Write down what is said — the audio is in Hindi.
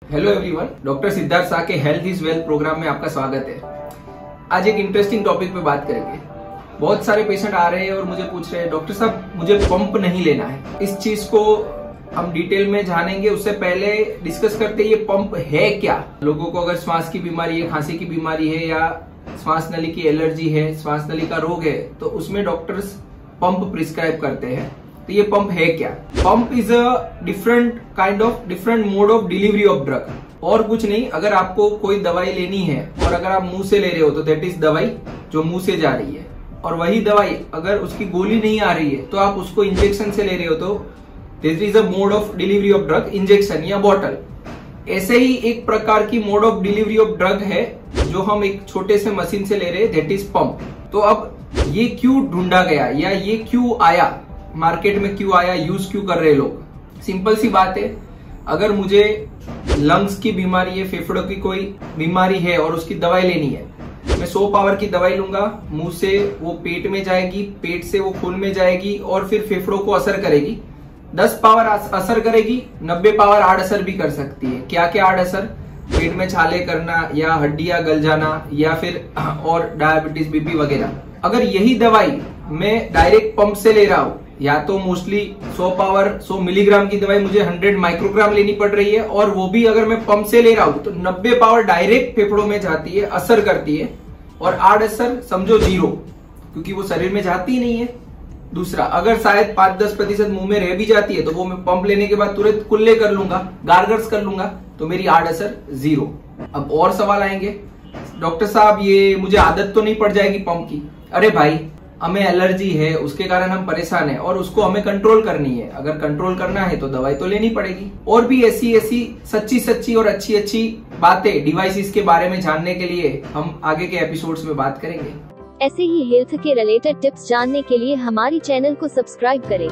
Hello everyone, doctor Siddharth Shah के हेल्थ इज वेल्थ प्रोग्राम में आपका स्वागत है। आज एक इंटरेस्टिंग टॉपिक पे बात करेंगे। बहुत सारे पेशेंट आ रहे हैं और मुझे पूछ रहे हैं, डॉक्टर साहब मुझे पंप नहीं लेना है। इस चीज को हम डिटेल में जानेंगे। उससे पहले डिस्कस करते हैं ये पंप है क्या। लोगों को अगर श्वास की बीमारी है, खांसी की बीमारी है या श्वास नली की एलर्जी है, श्वास नली का रोग है, तो उसमें डॉक्टर्स पंप प्रिस्क्राइब करते हैं। तो ये पंप है क्या? Pump is a different mode of delivery of drug. और कुछ नहीं, अगर आपको कोई दवाई लेनी है और अगर आप मुंह से ले रहे हो तो दैट इज दवाई जो मुंह से जा रही है। और वही दवाई अगर उसकी गोली नहीं आ रही है तो आप उसको इंजेक्शन से ले रहे हो तो this is a mode of delivery of drug, injection या बॉटल। ऐसे ही एक प्रकार की mode of delivery of drug है जो हम एक छोटे से मशीन से ले रहे हैं, दैट इज पंप। तो अब ये क्यों ढूंढा गया या ये क्यों आया, मार्केट में क्यों आया, यूज क्यों कर रहे लोग? सिंपल सी बात है, अगर मुझे लंग्स की बीमारी है, फेफड़ों की कोई बीमारी है और उसकी दवाई लेनी है, मैं 100 पावर की दवाई लूंगा, मुंह से वो पेट में जाएगी, पेट से वो खून में जाएगी और फिर फेफड़ों को असर करेगी। 10 पावर असर करेगी, 90 पावर आड़ असर भी कर सकती है। क्या क्या आड़ असर? पेट में छाले करना या हड्डियां गल जाना या फिर और डायबिटीज, बीपी वगैरह। अगर यही दवाई मैं डायरेक्ट पंप से ले रहा हूं, या तो मोस्टली 100 पावर 100 मिलीग्राम की दवाई मुझे 100 माइक्रोग्राम लेनी पड़ रही है, और वो भी अगर मैं पंप से ले रहा हूं तो 90 पावर डायरेक्ट फेफड़ों में जाती है, असर करती है, और आड़ असर समझो 0, क्योंकि वो शरीर में जाती ही नहीं है। दूसरा, अगर शायद 5-10% मुंह में रह भी जाती है तो वो मैं पंप लेने के बाद तुरंत कुल्ले कर लूंगा, गार्गल्स कर लूंगा, तो मेरी आड़ असर 0। अब और सवाल आएंगे, डॉक्टर साहब ये मुझे आदत तो नहीं पड़ जाएगी पंप की? अरे भाई, हमें एलर्जी है, उसके कारण हम परेशान हैं और उसको हमें कंट्रोल करनी है। अगर कंट्रोल करना है तो दवाई तो लेनी पड़ेगी। और भी ऐसी सच्ची और अच्छी बातें, डिवाइसेस के बारे में जानने के लिए हम आगे के एपिसोड्स में बात करेंगे। ऐसे ही हेल्थ के रिलेटेड टिप्स जानने के लिए हमारी चैनल को सब्सक्राइब करें।